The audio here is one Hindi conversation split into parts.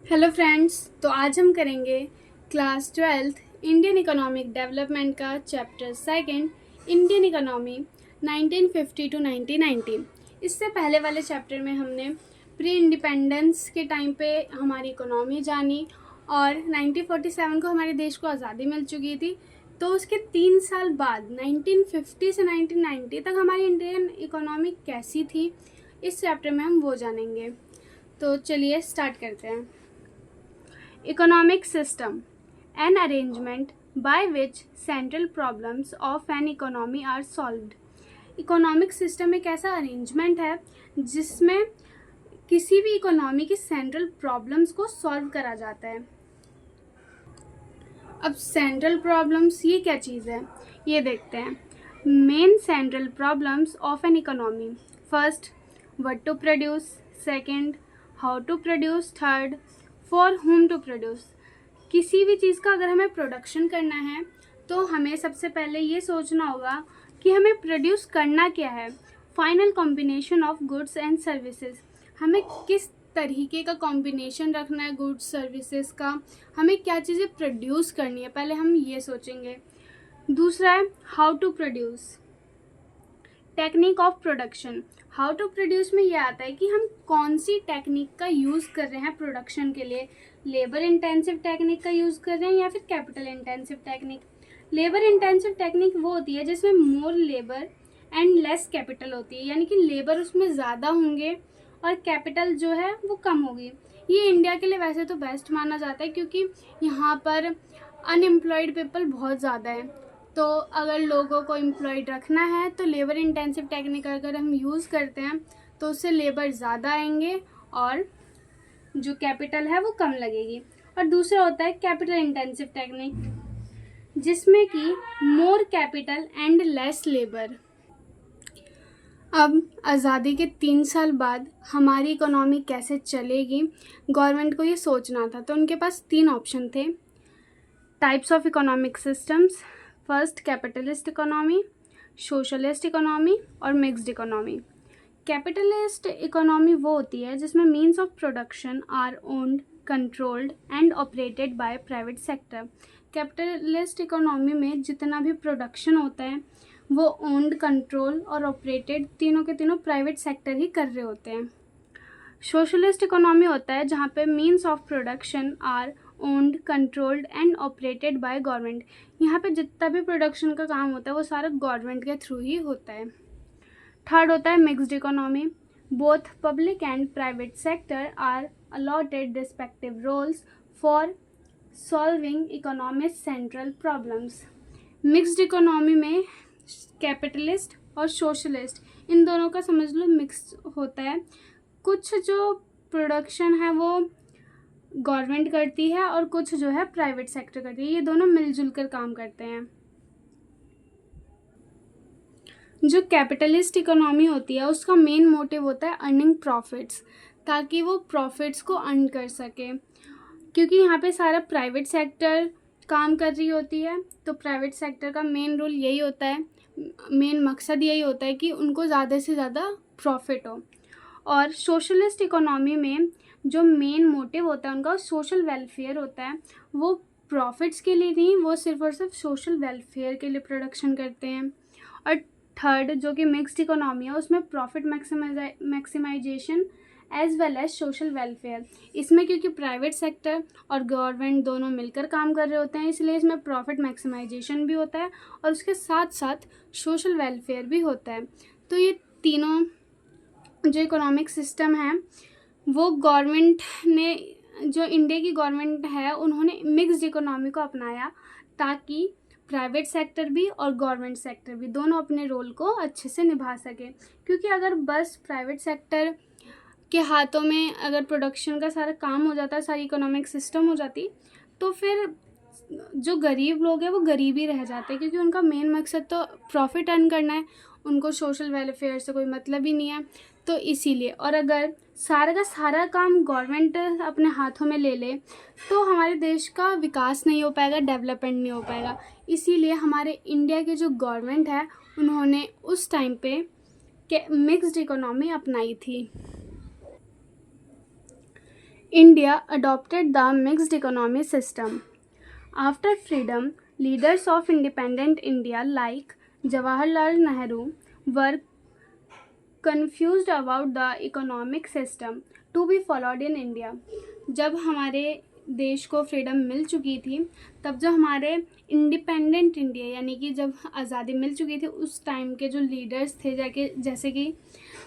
Hello friends. तो आज हम करेंगे class 12th Indian economic development का chapter second, Indian economy 1950 to 1990। इससे पहले वाले चैप्टर में हमने प्री इंडिपेंडेंस के टाइम पे हमारी इकोनॉमी जानी और 1947 को हमारे देश को आज़ादी मिल चुकी थी। तो उसके 3 साल बाद 1950 से 1990 तक हमारी इंडियन इकोनॉमी कैसी थी, इस चैप्टर में हम वो जानेंगे। तो चलिए स्टार्ट करते हैं। Economic system, an arrangement by which central problems of an economy are solved. Economic system एक ऐसा अरेंजमेंट है जिसमें किसी भी इकोनॉमी की सेंट्रल प्रॉब्लम्स को सॉल्व करा जाता है। अब सेंट्रल प्रॉब्लम्स ये क्या चीज़ है, ये देखते हैं। Main central problems of an economy: first, what to produce; second, how to produce; third, for whom to produce. किसी भी चीज़ का अगर हमें प्रोडक्शन करना है तो हमें सबसे पहले ये सोचना होगा कि हमें प्रोड्यूस करना क्या है। Final combination of goods and services, हमें किस तरीके का कॉम्बिनेशन रखना है गुड्स सर्विसेज का, हमें क्या चीज़ें प्रोड्यूस करनी है, पहले हम ये सोचेंगे। दूसरा है how to produce, technique of production. How to produce में ये आता है कि हम कौन सी टेक्निक का यूज़ कर रहे हैं प्रोडक्शन के लिए, लेबर इंटेंसिव टेक्निक का यूज़ कर रहे हैं या फिर capital intensive technique. Labour intensive technique वो होती है जिसमें मोर लेबर एंड लेस कैपिटल होती है, यानी कि लेबर उसमें ज़्यादा होंगे और कैपिटल जो है वो कम होगी। ये इंडिया के लिए वैसे तो बेस्ट माना जाता है क्योंकि यहाँ पर अनएम्प्लॉयड पीपल बहुत ज़्यादा है। तो अगर लोगों को एम्प्लॉयड रखना है तो लेबर इंटेंसिव टेक्निक अगर हम यूज़ करते हैं तो उससे लेबर ज़्यादा आएंगे और जो कैपिटल है वो कम लगेगी। और दूसरा होता है कैपिटल इंटेंसिव टेक्निक जिसमें कि more capital and less labour. अब आज़ादी के 3 साल बाद हमारी इकोनॉमी कैसे चलेगी, गवर्नमेंट को ये सोचना था। तो उनके पास 3 ऑप्शन थे। Types of economic systems: first, capitalist economy, socialist economy और मिक्स्ड इकोनॉमी। कैपिटलिस्ट इकोनॉमी वो होती है जिसमें means of production are owned, controlled and operated by private sector. Capitalist economy में जितना भी प्रोडक्शन होता है वो ओन्ड, कंट्रोल और ऑपरेटेड तीनों के तीनों प्राइवेट सेक्टर ही कर रहे होते हैं। सोशलिस्ट इकोनॉमी होता है जहाँ पे means of production are owned, controlled and operated by government. यहाँ पे जितना भी प्रोडक्शन का काम होता है वो सारा गवर्नमेंट के थ्रू ही होता है। थर्ड होता है mixed economy, both public and private sector are allotted respective roles for solving economic central problems. Mixed economy में कैपिटलिस्ट और सोशलिस्ट इन दोनों का समझ लो मिक्स होता है। कुछ जो प्रोडक्शन है वो गवर्नमेंट करती है और कुछ जो है प्राइवेट सेक्टर करती है, ये दोनों मिलजुल कर काम करते हैं। जो कैपिटलिस्ट इकोनॉमी होती है उसका मेन मोटिव होता है अर्निंग प्रॉफिट्स, ताकि वो प्रॉफिट्स को अर्न कर सके। क्योंकि यहाँ पे सारा प्राइवेट सेक्टर काम कर रही होती है तो प्राइवेट सेक्टर का मेन रोल यही होता है, मेन मकसद यही होता है कि उनको ज़्यादा से ज़्यादा प्रॉफिट हो। और सोशलिस्ट इकोनॉमी में जो मेन मोटिव होता है उनका सोशल वेलफेयर होता है। वो प्रॉफिट्स के लिए नहीं, वो सिर्फ और सिर्फ सोशल वेलफेयर के लिए प्रोडक्शन करते हैं। और थर्ड जो कि मिक्स्ड इकोनॉमी है उसमें profit maximization as well as social welfare. इसमें क्योंकि प्राइवेट सेक्टर और गवर्नमेंट दोनों मिलकर काम कर रहे होते हैं इसलिए इसमें प्रॉफिट मैक्सिमाइजेशन भी होता है और उसके साथ साथ सोशल वेलफेयर भी होता है। तो ये तीनों जो इकोनॉमिक सिस्टम है वो गवर्नमेंट ने, जो इंडिया की गवर्नमेंट है उन्होंने मिक्स्ड इकोनॉमी को अपनाया ताकि प्राइवेट सेक्टर भी और गवर्नमेंट सेक्टर भी दोनों अपने रोल को अच्छे से निभा सके। क्योंकि अगर बस प्राइवेट सेक्टर के हाथों में अगर प्रोडक्शन का सारा काम हो जाता, सारी इकोनॉमिक सिस्टम हो जाती, तो फिर जो गरीब लोग हैं वो गरीब ही रह जाते क्योंकि उनका मेन मकसद तो प्रॉफिट अर्न करना है, उनको सोशल वेलफेयर से कोई मतलब ही नहीं है। तो इसीलिए, और अगर सारा का सारा काम गवर्नमेंट अपने हाथों में ले ले तो हमारे देश का विकास नहीं हो पाएगा, डेवलपमेंट नहीं हो पाएगा। इसीलिए हमारे इंडिया की जो गवर्नमेंट है उन्होंने उस टाइम पे मिक्स्ड इकोनॉमी अपनाई थी। India adopted the mixed economy system. After freedom, leaders of independent India like Jawaharlal Nehru were confused about the economic system to be followed in India. जब हमारे देश को फ्रीडम मिल चुकी थी, तब जो हमारे इंडिपेंडेंट इंडिया यानी कि जब आज़ादी मिल चुकी थी, उस टाइम के जो लीडर्स थे जैसे कि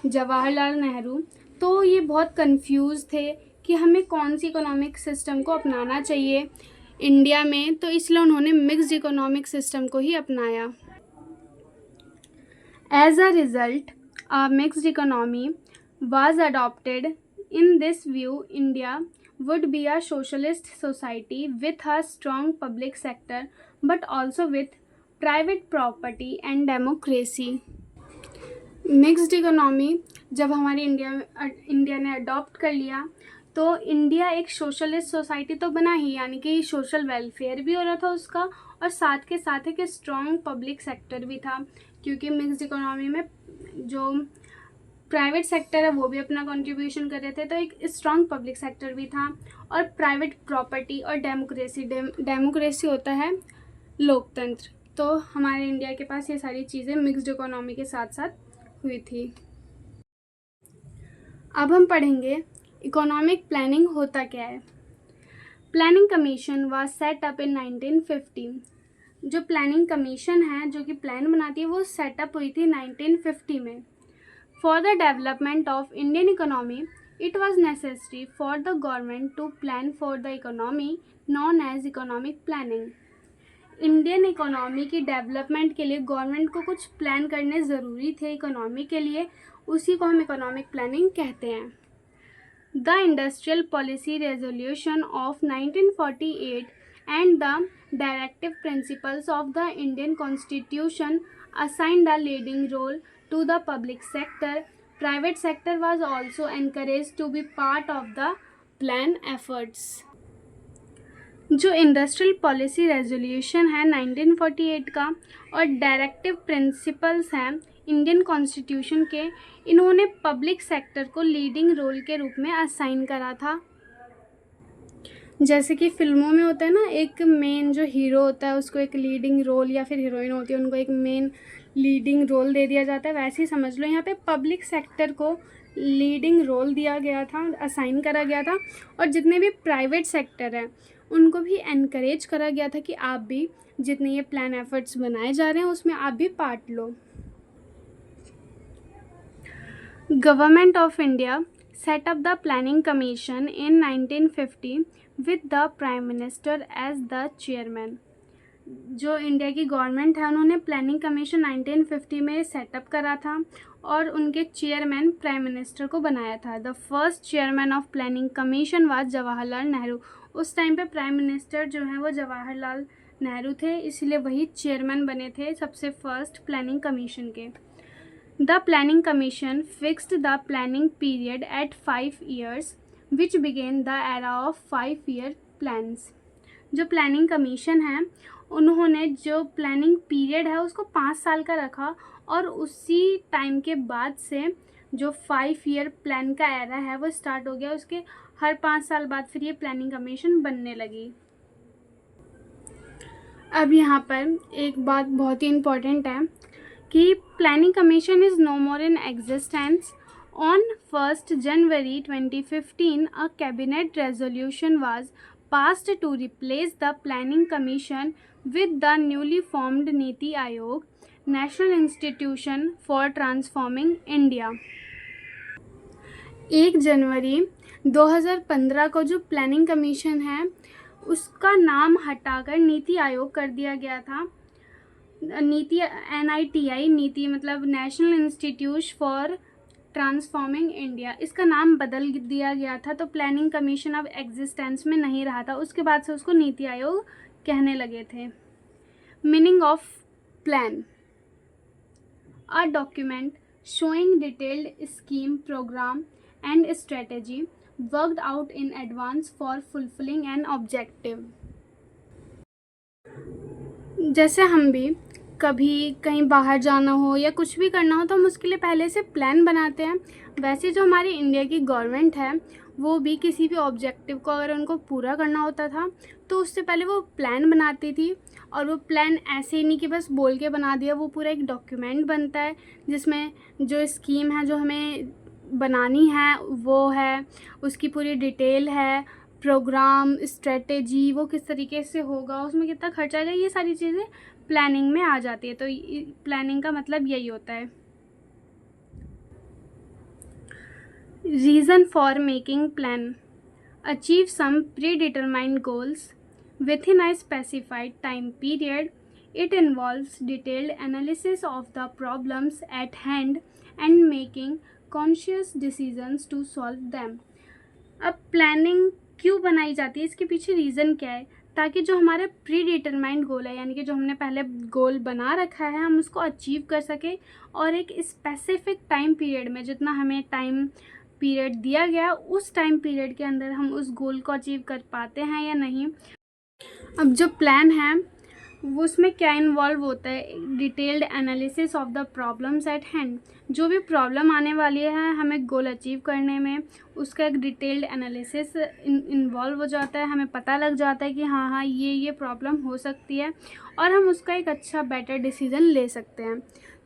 जवाहरलाल नेहरू, तो ये बहुत कंफ्यूज थे कि हमें कौन सी इकोनॉमिक सिस्टम को अपनाना चाहिए इंडिया में, तो इसलिए उन्होंने मिक्स्ड इकोनॉमिक सिस्टम को ही अपनाया. As a result, a mixed economy was adopted. In this view, India would be a socialist society with a strong public sector but also with private property and democracy. Mixed economy जब हमारी इंडिया ने अडॉप्ट कर लिया, तो इंडिया एक सोशलिस्ट सोसाइटी तो बना ही, यानी कि सोशल वेलफेयर भी हो रहा था उसका, और साथ के साथ एक स्ट्रॉन्ग पब्लिक सेक्टर भी था, क्योंकि मिक्स्ड इकोनॉमी में जो प्राइवेट सेक्टर है वो भी अपना कंट्रीब्यूशन कर रहे थे, तो एक स्ट्रॉन्ग पब्लिक सेक्टर भी था, और प्राइवेट प्रॉपर्टी और डेमोक्रेसी होता है लोकतंत्र. तो हमारे इंडिया के पास ये सारी चीज़ें मिक्स्ड इकोनॉमी के साथ साथ हुई थी. अब हम पढ़ेंगे इकोनॉमिक प्लानिंग होता क्या है. Planning commission was set up in 1950. जो प्लानिंग कमीशन है जो कि प्लान बनाती है, वो सेटअप हुई थी 1950 में. For the development of Indian economy it was necessary for the government to plan for the economy known as economic planning. Indian economy की डेवलपमेंट के लिए गवर्नमेंट को कुछ प्लान करने ज़रूरी थे इकोनॉमी के लिए, उसी को हम इकोनॉमिक प्लानिंग कहते हैं. The industrial policy resolution of 1948 and the directive principles of the Indian Constitution assigned a leading role to the public sector. Private sector was also encouraged to be part of the plan efforts. जो इंडस्ट्रियल पॉलिसी रेजोल्यूशन है 1948 का और डायरेक्टिव प्रिंसिपल्स हैं इंडियन कॉन्स्टिट्यूशन के, इन्होंने पब्लिक सेक्टर को लीडिंग रोल के रूप में असाइन करा था. जैसे कि फिल्मों में होता है ना, एक मेन जो हीरो होता है उसको एक लीडिंग रोल, या फिर हीरोइन होती है उनको एक मेन लीडिंग रोल दे दिया जाता है, वैसे ही समझ लो यहाँ पे पब्लिक सेक्टर को लीडिंग रोल दिया गया था, असाइन करा गया था, और जितने भी प्राइवेट सेक्टर हैं उनको भी एनकरेज करा गया था कि आप भी जितने ये प्लान एफर्ट्स बनाए जा रहे हैं उसमें आप भी part low. Government of India set up the planning commission in 1950 with the prime minister as the chairman. जो इंडिया की गवर्नमेंट है उन्होंने प्लानिंग कमीशन 1950 में सेटअप करा था और उनके चेयरमैन प्राइम मिनिस्टर को बनाया था. The first chairman of planning commission was Jawaharlal Nehru. उस टाइम पे प्राइम मिनिस्टर जो है वो जवाहरलाल नेहरू थे, इसलिए वही चेयरमैन बने थे सबसे फर्स्ट प्लानिंग कमीशन के. The Planning Commission fixed the planning period at 5 years, which began the era of 5-year plans. जो प्लानिंग कमीशन है उन्होंने जो प्लानिंग पीरियड है उसको 5 साल का रखा, और उसी टाइम के बाद से जो 5-year प्लान का एरा है वो स्टार्ट हो गया. उसके हर 5 साल बाद फिर ये प्लानिंग कमीशन बनने लगी. अब यहाँ पर एक बात बहुत ही इम्पोर्टेंट है कि planning commission is no more in existence. On 1 January 2015 a cabinet resolution was passed to replace the planning commission with the newly formed NITI Aayog, national institution for transforming India. 1 जनवरी 2015 को जो प्लानिंग कमीशन है उसका नाम हटाकर नीति आयोग कर दिया गया था. नीति NITI, नीति मतलब national institute for transforming India, इसका नाम बदल दिया गया था. तो प्लानिंग कमीशन अब एग्जिस्टेंस में नहीं रहा था, उसके बाद से उसको नीति आयोग कहने लगे थे. Meaning of plan: a document showing detailed scheme, programme and strategy worked out in advance for fulfilling an objective. जैसे हम भी कभी कहीं बाहर जाना हो या कुछ भी करना हो तो हम उसके लिए पहले से प्लान बनाते हैं, वैसे जो हमारी इंडिया की गवर्नमेंट है वो भी किसी भी ऑब्जेक्टिव को अगर उनको पूरा करना होता था तो उससे पहले वो प्लान बनाती थी। और वो प्लान ऐसे ही नहीं कि बस बोल के बना दिया, वो पूरा एक डॉक्यूमेंट बनता है जिसमें जो स्कीम है जो हमें बनानी है वो है, उसकी पूरी डिटेल है, प्रोग्राम, स्ट्रेटेजी, वो किस तरीके से होगा, उसमें कितना खर्चा आएगा, ये सारी चीज़ें प्लानिंग में आ जाती है। तो प्लानिंग का मतलब यही होता है। Reason for making plan: achieve some predetermined goals within a specified time period. It involves detailed analysis of the problems at hand and making conscious decisions to solve them. अब प्लानिंग क्यों बनाई जाती है, इसके पीछे रीज़न क्या है? ताकि जो हमारे प्री डिटरमाइंड गोल है, यानी कि जो हमने पहले गोल बना रखा है, हम उसको अचीव कर सकें और एक स्पेसिफिक टाइम पीरियड में, जितना हमें टाइम पीरियड दिया गया उस टाइम पीरियड के अंदर हम उस गोल को अचीव कर पाते हैं या नहीं। अब जो प्लान है वो उसमें क्या इन्वॉल्व होता है? Detailed analysis of the problems eight hand. जो भी प्रॉब्लम आने वाली है हमें गोल अचीव करने में, उसका एक डिटेल्ड एनालिसिस इन्वॉल्व हो जाता है। हमें पता लग जाता है कि हाँ हाँ ये प्रॉब्लम हो सकती है और हम उसका एक अच्छा बेटर डिसीज़न ले सकते हैं।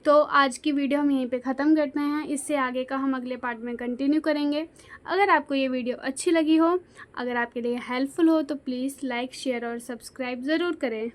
तो आज की वीडियो हम यहीं पे ख़त्म करते हैं। इससे आगे का हम अगले पार्ट में कंटिन्यू करेंगे। अगर आपको ये वीडियो अच्छी लगी हो, अगर आपके लिए हेल्पफुल हो, तो प्लीज़ लाइक, शेयर और सब्सक्राइब ज़रूर करें।